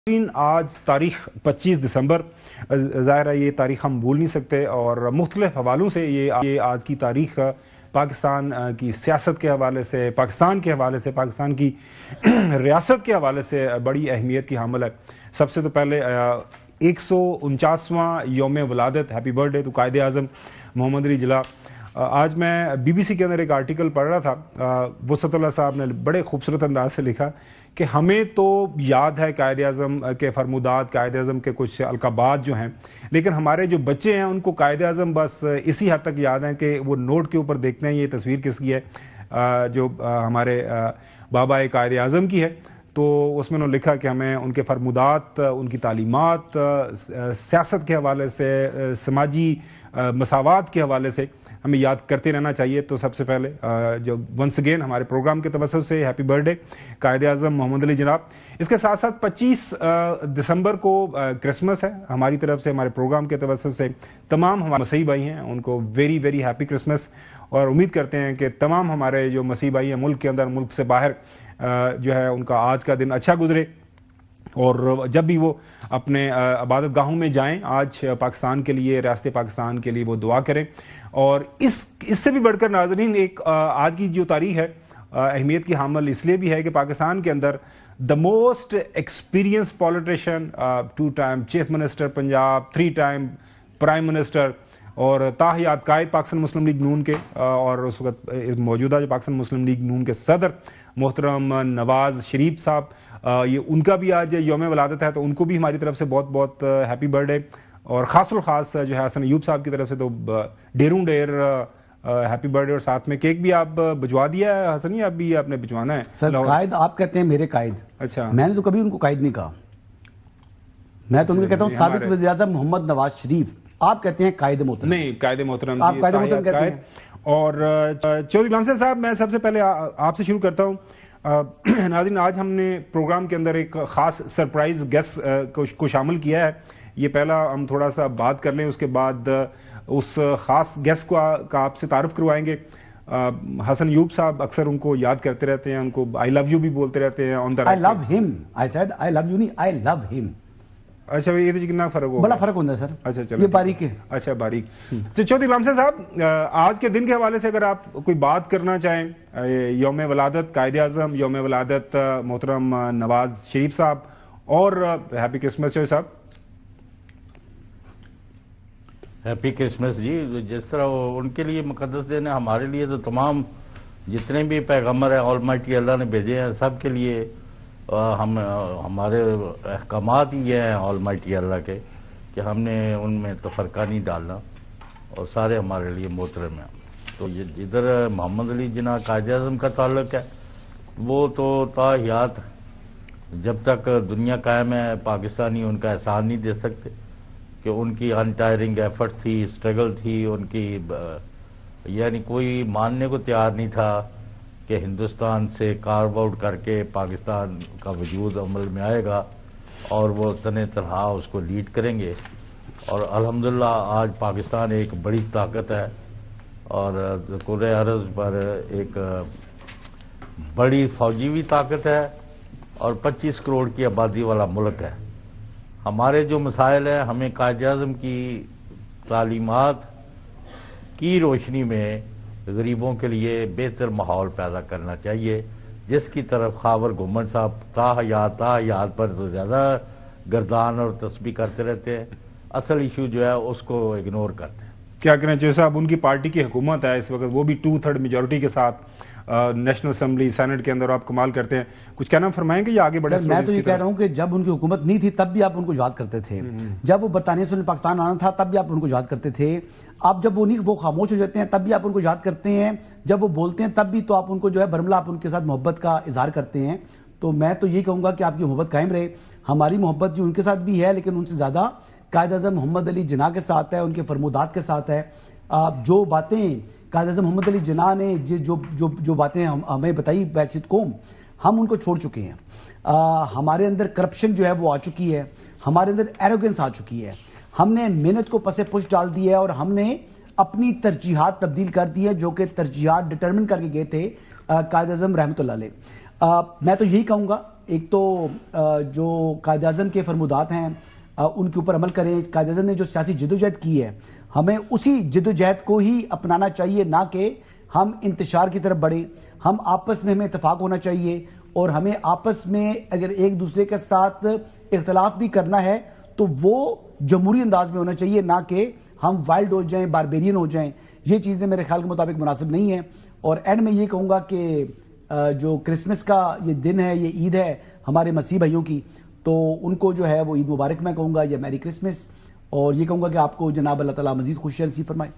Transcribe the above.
آج تاریخ 25 دسمبر ظاہر ہے یہ تاریخ ہم بھول نہیں سکتے اور مختلف حوالوں سے یہ آج کی تاریخ پاکستان کی سیاست کے حوالے سے، پاکستان کے حوالے سے، پاکستان کی ریاست کے حوالے سے بڑی اہمیت کی حامل ہے۔ سب سے تو پہلے 149واں یوم ولادت، happy birth day to Quaid Azam محمد علی جناح۔ آج میں بی بی سی کے اندر ایک آرٹیکل پڑھ رہا تھا، وسعت اللہ صاحب نے بڑے خوبصورت انداز سے لکھا کہ ہمیں تو یاد ہے قائد اعظم کے فرمودات، قائد اعظم کے کچھ القابات جو ہیں، لیکن ہمارے جو بچے ہیں ان کو قائد اعظم بس اسی حد تک یاد ہیں کہ وہ نوٹ کے اوپر دیکھتے ہیں یہ تصویر کس کی ہے، جو ہمارے بابا قائد اعظم کی ہے۔ تو اس میں انہوں نے لکھا کہ ہمیں ان کے فرمودات، ان کی تعلیمات، سیاست کے حوالے سے، سماجی مساوات کے حوالے سے ہمیں یاد کرتے رہنا چاہیے۔ تو سب سے پہلے جو ونس اگین ہمارے پروگرام کے توسط سے happy birth day Quaid Azam محمد علی جناح۔ اس کے ساتھ ساتھ 25 دسمبر کو کرسمس ہے، ہماری طرف سے، ہمارے پروگرام کے توسط سے تمام ہمارے مسیحی بھائی ہیں ان کو ویری ویری ہیپی کرسمس، اور امید کرتے ہیں کہ تمام ہمارے جو مسیحی بھائی ہیں ملک کے اندر، ملک سے باہر، جو ہے ان کا آج کا دن اچھا گزرے، اور جب بھی وہ اپنے عبادت گاہوں میں جائیں آج پاکستان کے لیے، ریاست پاکستان کے لیے وہ دعا کریں۔ اور اس سے بھی بڑھ کر ناظرین، ایک آج کی جو تاریخ ہے اہمیت کی حامل اس لیے بھی ہے کہ پاکستان کے اندر the most experience politician, 2 time chief minister Punjab, 3 time prime minister, اور تاحیات قائد پاکستان مسلم لیگ نون کے، اور اس وقت موجودہ جو پاکستان مسلم لیگ نون کے صدر محترم نواز شریف صاحب، یہ ان کا بھی آج یوم ولادت ہے، تو ان کو بھی ہماری طرف سے بہت بہت ہیپی برتھ ڈے، اور خاص الخاص جو ہے حسن ایوب صاحب کی طرف سے تو ڈیروں ڈیر ہیپی برتھ ڈے، اور ساتھ میں کیک بھی آپ بھجوا دیا ہے حسن، یا ابھی آپ نے بھجوانا ہے؟ سر قائد آپ کہتے ہیں میرے قائد، اچھا میں نے تو کبھی ان کو قائد نہیں کہا، میں تو ان کو کہتا ہوں سابق وزیر اعظم محمد نواز شریف، آپ کہتے ہیں قائد محترم۔ نہیں، قائد محترم، آپ قائد محترم کہتے ہیں۔ اور چودھری غلام صاحب، میں سب سے پہلے آپ سے شروع کرتا ہوں۔ ناظرین، آج ہم نے پروگرام کے اندر ایک خاص سرپرائز گیسٹ کو شامل کیا ہے، یہ پہلا ہم تھوڑا سا بات کر لیں، اس کے بعد اس خاص گیسٹ کا آپ سے تعارف کروائیں گے۔ حسن ایوب صاحب اکثر ان کو یاد کرتے رہتے ہیں، ان کو آئی لو یو بھی بولتے رہتے ہیں آن دا آئی لو ہم، I said I love you نہیں، آئی لو ہم۔ اچھا، یہ کتنا فرق ہوگا؟ بڑا فرق ہوتا ہے سر۔ اچھا چلو، یہ باریک ہے۔ اچھا باریک۔ تو چودھری غلام صاحب، آج کے دن کے حوالے سے اگر آپ کوئی بات کرنا چاہیں، یوم ولادت قائد اعظم، یوم ولادت محترم نواز شریف صاحب، اور ہیپی کرسمس چودھری صاحب۔ ہیپی کرسمس جی، جس طرح ان کے لیے مقدس دن ہے، ہمارے لیے تو تمام جتنے بھی پیغمبر ہیں آلمائٹی اللہ نے بھیجے ہیں، سب کے لیے ہمارے احکامات یہ ہیں آلمائٹی اللہ کے کہ ہم نے ان میں تفرقہ نہیں ڈالنا، اور سارے ہمارے لیے محترم ہیں۔ تو جدھر محمد علی جناح قائد اعظم کا تعلق ہے، وہ تو تاحیات جب تک دنیا قائم ہے پاکستانی ان کا احسان نہیں دے سکتے کہ ان کی انٹائرنگ ایفرٹ تھی، اسٹرگل تھی ان کی، یعنی کوئی ماننے کو تیار نہیں تھا کہ ہندوستان سے کارو آؤٹ کر کے پاکستان کا وجود عمل میں آئے گا اور وہ تنہ تنہا اس کو لیڈ کریں گے۔ اور الحمدللہ آج پاکستان ایک بڑی طاقت ہے، اور کرۂ ارض پر ایک بڑی فوجی بھی طاقت ہے، اور 25 کروڑ کی آبادی والا ملک ہے۔ ہمارے جو مسائل ہیں، ہمیں قائد اعظم کی تعلیمات کی روشنی میں غریبوں کے لیے بہتر ماحول پیدا کرنا چاہیے، جس کی طرف خاور گھومن صاحب تاحیات پر تو زیادہ گردان اور تسبیح کرتے رہتے ہیں، اصل ایشو جو ہے اس کو اگنور کرتے ہیں۔ کیا کریں چودھری صاحب، ان کی پارٹی کی حکومت ہے اس وقت، وہ بھی 2/3 میجورٹی کے ساتھ نیشنل اسمبلی سینٹ کے اندر، آپ کمال کرتے ہیں، کچھ کہنا فرمائیں گے یا آگے بڑھے؟ میں تو یہ کہہ رہا ہوں کہ جب ان کی حکومت نہیں تھی تب بھی آپ ان کو یاد کرتے تھے، جب وہ برطانیہ سے پاکستان آنا تھا تب بھی آپ ان کو یاد کرتے تھے، اب جب وہ خاموش ہو جاتے ہیں تب بھی آپ ان کو یاد کرتے ہیں، جب وہ بولتے ہیں تب بھی تو آپ ان کو جو ہے برملا آپ ان کے ساتھ محبت کا اظہار کرتے ہیں۔ تو میں تو یہ کہوں گا کہ آپ کی محبت قائم رہے، ہماری محبت جو ان کے ساتھ بھی ہے، لیکن ان سے زیادہ قائد اعظم محمد علی جناح کے ساتھ ہے، ان کے فرمودات کے ساتھ ہے۔ جو باتیں قائد اعظم محمد علی جناح نے جو باتیں ہمیں بتائی بحیثیت قوم، ہم ان کو چھوڑ چکے ہیں۔ ہمارے اندر کرپشن جو ہے وہ آ چکی ہے، ہمارے اندر ایروگنس آ چکی ہے، ہم نے محنت کو پس پش ڈال دی ہے، اور ہم نے اپنی ترجیحات تبدیل کر دی ہے، جو کہ ترجیحات ڈٹرمن کر کے گئے تھے قائد اعظم رحمۃ اللہ علیہ۔ میں تو یہی کہوں گا ایک تو جو قائد اعظم کے فرمودات ہیں ان کے اوپر عمل کریں. قائد اعظم نے جو سیاسی جدوجہد کی ہے ہمیں اسی جدوجہد کو ہی اپنانا چاہیے, نہ کہ ہم انتشار کی طرف بڑھیں. ہم آپس میں ہمیں اتفاق ہونا چاہیے اور ہمیں آپس میں اگر ایک دوسرے کے ساتھ اختلاف بھی کرنا ہے تو وہ جمہوری انداز میں ہونا چاہیے, نہ کہ ہم وائلڈ ہو جائیں, باربیرین ہو جائیں. یہ چیزیں میرے خیال کے مطابق مناسب نہیں ہیں. اور اینڈ میں یہ کہوں گا کہ جو کرسمس کا یہ دن ہے, یہ عید ہے ہمارے مسیح بھائیوں کی, تو ان کو جو ہے وہ عید مبارک میں کہوں گا, یا میری کرسمس, اور یہ کہوں گا کہ آپ کو جناب اللہ تعالیٰ مزید خوشیاں نصیب فرمائے.